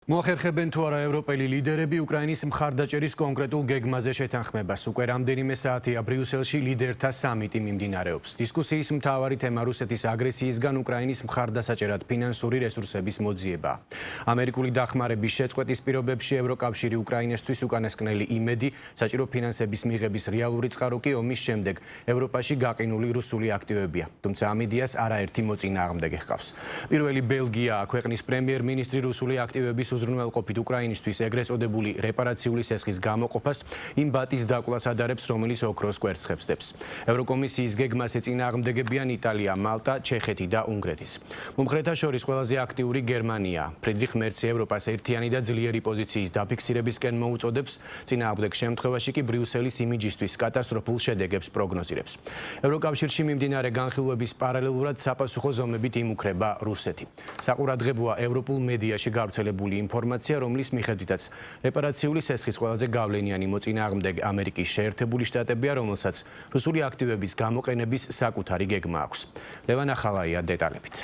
მოახერხებენ თუ არა ევროპელი ლიდერები უკრაინის მხარდაჭერის კონკრეტულ გეგმაზე შეთანხმებას. უკვე რამდენიმე საათია ბრიუსელში ლიდერთა სამიტი მიმდინარეობს. დისკუსიის მთავარი თემა რუსეთის აგრესიისგან უკრაინის მხარდასაჭერად ფინანსური რესურსების მოძიებაა. ამერიკული დახმარების შეწყვეტის პირობებში ევროკავშირი უკრაინასთვის უკანასკნელი იმედი, საჭირო ფინანსების მიღების რეალური წყარო კი ომის შემდეგ ევროპაში გაყინული რუსული აქტივებია. თუმცა ამ იდეას არაერთი მოწინააღმდეგე ჰყავს. პირველი ბელგიაა, ქვეყნის პრემიერ-მინისტრი რუსული აქტივების უზრუნველყოფით უკრაინისთვის ეგრეთ წოდებული რეპარაციული სესხის გამოყოფას იმ ბატის დაკვлас ადარებს, რომელიც ოქროს კვერცხებს დებს. ევროკომისიის გეგმას ეწინააღმდეგებიან იტალია, მალტა, ჩეხეთი და უნგრეთის. მომხრეთა შორის ყველაზე აქტიური გერმანია. ფრიდრიხ მერცი ევროპას ერთიანი და ძლიერი პოზიციის დაფიქსირებისკენ მოუწოდებს, წინააღმდეგ შემთხვევაში კი ბრიუსელის იმიჯისთვის კატასტროფულ შედეგებს პროგნოზირებს. ევროკავშირში მიმდინარე განხილვების პარალელურად საპასუხო ზომებით იმუქრება რუსეთი. საყურადღებოა ევროპულ მედიაში გავრცელებული ინფორმაცია, რომლის მიხედვითაც რეპარაციული სესხის ყველაზე გავლენიანი მოწინააღმდეგე ამერიკის შეერთებული შტატებია, რომელსაც რუსული აქტივების გამოყენების საკუთარი გეგმა აქვს. ლევან ახალაია დეტალებით.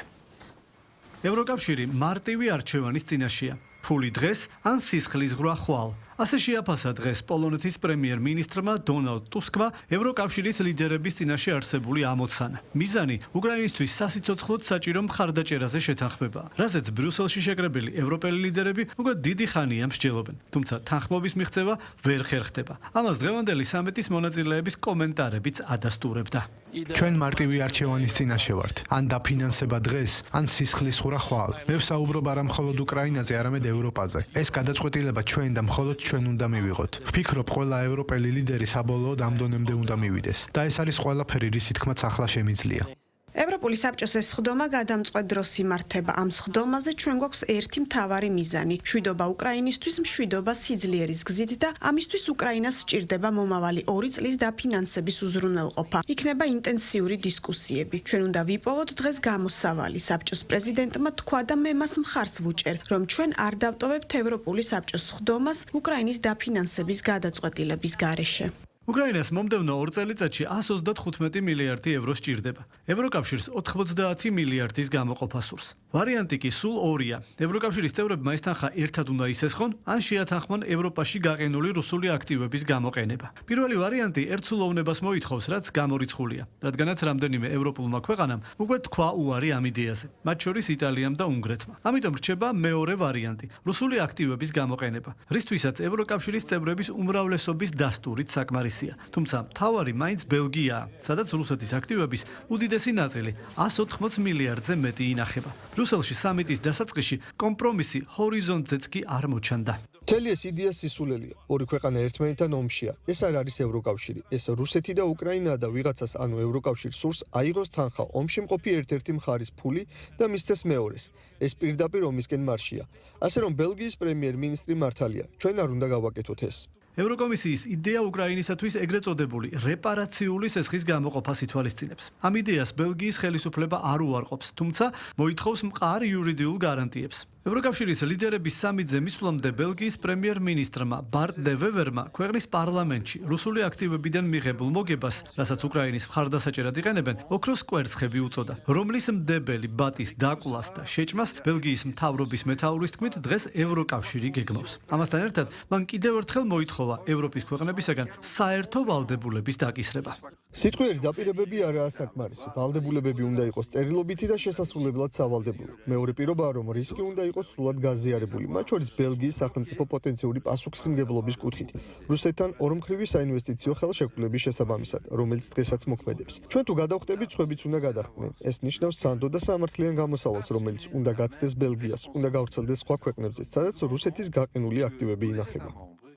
ევროკავშირი მარტივი არჩევანის წინაშეა. ფული დღეს ან სისხლის ზღვრა ხვალ. ასე შეაფასა დღეს პოლონეთის პრემიერ-მინისტრმა დონალდ ტუსკმა ევროკავშირის ლიდერების წინაშე არსებული ამოცანა. მიზანი უკრაინისთვის სასიცოცხლოდ საჭირო მხარდაჭერაზე შეთანხმება, რაზეც ბრიუსელში შეკრებილი ევროპელი ლიდერები უკვე დიდი ხანია მსჯელობენ. თუმცა თანხმობის მიღწევა ვერ ხერხდება. ამას დღევანდელი სამიტის მონაწილეების კომენტარებიც ადასტურებდა. ჩვენ მარტივი არჩევანის წინაშე ვართ. ან დაფინანსება დღეს, ან სისხლის ზღვრა ხვალ. მე ვსაუბრობ არა მხოლოდ უკრაინაზე, არამედ ევროპაზე. ეს გადაწყვეტილება ჩვენ და მხოლოდ ჩვენ უნდა მივიღოთ. ვფიქრობ, ყველა ევროპელი ლიდერი საბოლოოდ ამ დონემდე უნდა მივიდეს და ეს არის ყველაფერი, რისი თქმაც ახლა შემიძლია. ევროპული საბჭოს ეს სხდომა გადამწყვეტ დროს იმართება. ამ სხდომაზე ჩვენ გვაქვს ერთი მთავარი მიზანი: მშვიდობა უკრაინისთვის, მშვიდობა სიძლიერის გზით და ამისთვის უკრაინას სჭირდება მომავალი 2 წლის დაფინანსების უზრუნველყოფა. იქნება ინტენსიური დისკუსიები. ჩვენ უნდა ვიპოვოთ დღეს გამოსავალი. საბჭოს პრეზიდენტმა თქვა და მე მას მხარს ვუჭერ, რომ ჩვენ არ დავტოვებთ ევროპული საბჭოს სხდომას უკრაინის დაფინანსების გადაწყვეტილების გარეშე. უკრაინას მომდევნო 2 წელიწადში 135 მილიარდი ევრო სჭირდება. ევროკავშირს 90 მილიარდის გამოყოფა სურს. ვარიანტი კი სულ ორია. ევროკავშირის წევრებმა ეს თანხა ერთად უნდა ისესხონ, ან შეათანხმონ ევროპაში გაყინული რუსული აქტივების გამოყენება. პირველი ვარიანტი ერთსულოვნებას მოითხოვს, რაც გამორიცხულია, რადგანაც რამდენიმე ევროპულმა ქვეყანამ უკვე თქვა უარი ამ იდეაზე, მათ შორის იტალიამ და უნგრეთმა. ამიტომ რჩება მეორე ვარიანტი, რუსული აქტივების გამოყენება, რისთვისაც ევროკავშირის წევრების უმრავლესობის დასტურით საკმარისია. თუმცა მთავარი მაინც ბელგიაა, სადაც რუსეთის აქტივების უდიდესი ნაწილი 180 მილიარდზე მეტი ინახება. ბრიუსელში სამიტის დასაწყისში კომპრომისი ჰორიზონტზეც კი არ მოჩანდა. მთელი ეს იდეა სისულელია. ორი ქვეყანა ერთმანეთთან ომშია. ეს არ არის ევროკავშირი, ეს რუსეთი და უკრაინა და ვიღაცას, ანუ ევროკავშირს სურს აიღოს თანხა ომში მყოფი ერთ-ერთი მხარის ფული და მისცეს მეორეს. ეს პირდაპირ ომისკენ მარშია. ასე რომ ბელგიის პრემიერ-მინისტრი მართალია. ჩვენ არ უნდა გავაკეთოთ ეს. ევროკომისიის იდეა უკრაინისათვის ეგრეთ წოდებული რეპარაციული სესხის გამოყოფას ითვალისწინებს. ამ იდეას ბელგიის ხელისუფლება არ უარყოფს, თუმცა მოითხოვს მყარ იურიდიულ გარანტიებს. ევროკავშირის ლიდერების სამიტზე მისვლამდე ბელგიის პრემიერ-მინისტრმა ბარტ დე ვევერმა ქვეყნის პარლამენტში რუსული აქტივებიდან მიღებულ მოგებას, რასაც უკრაინის მხარდასაჭერად იყენებენ, ოქროს კვერცხები უწოდა, რომლის მდებელი ბატის დაკვлас და შეჭმას ბელგიის მთავრობის მეთაურის თქმით დღეს ევროკავშირი გეგმავს. ამასთან ერთად მან კიდევ ერთხელ მოითხოვა ევროპის ქვეყნებისაგან საერთო ვალდებულების დაკისრება. სიტყვიერი დაპირებები არაა საკმარისი. ვალდებულებები უნდა იყოს წერილობითი და შესასრულებლად სავალდებულო. მეორე პირობაა, რომ რისკი უნდა იყოს სრულად გაზიარებული, მათ შორის ბელგიის სახელმწიფო პოტენციური პასუხისმგებლობის კუთხით. რუსეთთან ორმხრივი საინვესტიციო ხელშეკრულების შესაბამისად, რომელიც დღესაც მოქმედებს. ჩვენ თუ გადავხდებით, სხვებიც უნდა გადახდნენ. ეს ნიშნავს სანდო და სამართლიან გამოსავალს, რომელიც უნდა გაცდეს ბელგიას, უნდა გავრცელდეს სხვა ქვეყნებზეც, სადაც რუსეთის გაყინული აქტივები ინახება.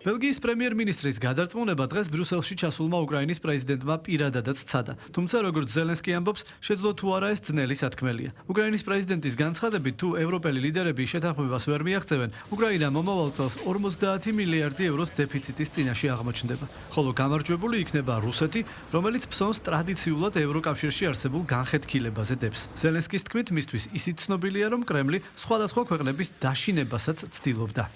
ბელგიის პრემიერ-მინისტრის გადარწმუნება დღეს ბრიუსელში ჩასულმა უკრაინის პრეზიდენტმა პირადადაც სცადა. თუმცა როგორც ზელენსკი ამბობს, შეძლო თუ არა ეს ძნელი სათქმელია. უკრაინის პრეზიდენტის განცხადებით, თუ ევროპელი ლიდერები შეთანხმებას ვერ მიაღწევენ, უკრაინა მომავალ წელს 50 მილიარდი ევროს დეფიციტის წინაშე აღმოჩნდება. ხოლო გამარჯვებული იქნება რუსეთი, რომელიც ფსონს ტრადიციულად ევროკავშირში არსებულ განხეთქილებაზე დებს. ზელენსკის თქმით, მისთვის ისიც ცნობილია, რომ კრემლი სხვადასხვა ქვეყნების დაშინებასაც ცდილობდა.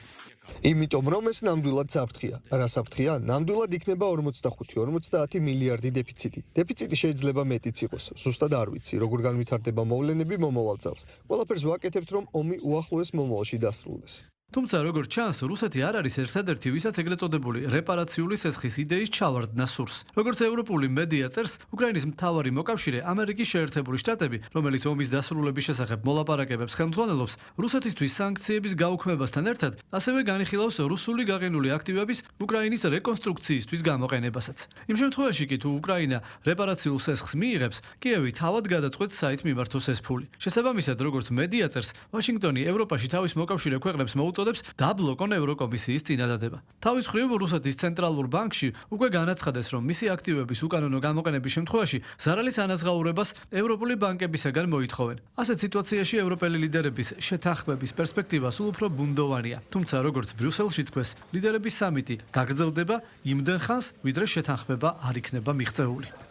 იმიტომ რომ ეს ნამდვილად საფრთხეა. რა საფრთხეა? ნამდვილად იქნება 45-50 მილიარდი დეფიციტი. დეფიციტი შეიძლება მეტიც იყოს. ზუსტად არ ვიცი, როგორ განვითარდება მოვლენები მომავალ წელს. ყველაფერს ვაკეთებთ, რომ ომი უახლოეს მომავალში დასრულდეს. თუმცა როგორც ჩანს, რუსეთი არ არის ერთადერთი, ვისაც ეგრეთ წოდებული რეპარაციული სესხის იდეის ჩავარდნა სურს. როგორც ევროპული მედია წერს, უკრაინის მთავარი მოკავშირე ამერიკის შეერთებული შტატები, რომელიც ომის დასრულების შესახებ მოლაპარაკებებს ხელმძღვანელობს, რუსეთისთვის სანქციების გაუქმებასთან ერთად, ასევე განიხილავს რუსული გაყინული აქტივების უკრაინის რეკონსტრუქციისთვის გამოყენებასაც. იმ შემთხვევაში კი თუ უკრაინა რეპარაციულ სესხს მიიღებს, კიევი თავად გადაწყვეტს საით მიმართოს ეს ფული. შესაბამისად, როგორც მედია წერს, ვაშინგტონი ევროპაში თავის მოკავშირე ქვეყნებს მოუწოდებს დაბლოკონ ევროკომისიის წინადადება. თავის მხრივ რუსეთის ცენტრალურ ბანკში უკვე განაცხადეს, რომ მისი აქტივების უკანონო გამოყენების შემთხვევაში ზარალის ანაზღაურებას ევროპული ბანკებისაგან მოითხოვენ. ასეთ სიტუაციაში ევროპელი ლიდერების შეთანხმების პერსპექტივა სულ უფრო ბუნდოვანია. თუმცა როგორც ბრიუსელში თქვეს, ლიდერების სამიტი გაგრძელდება იმდენ ხანს, ვიდრე შეთანხმება არ იქნება მიღწეული.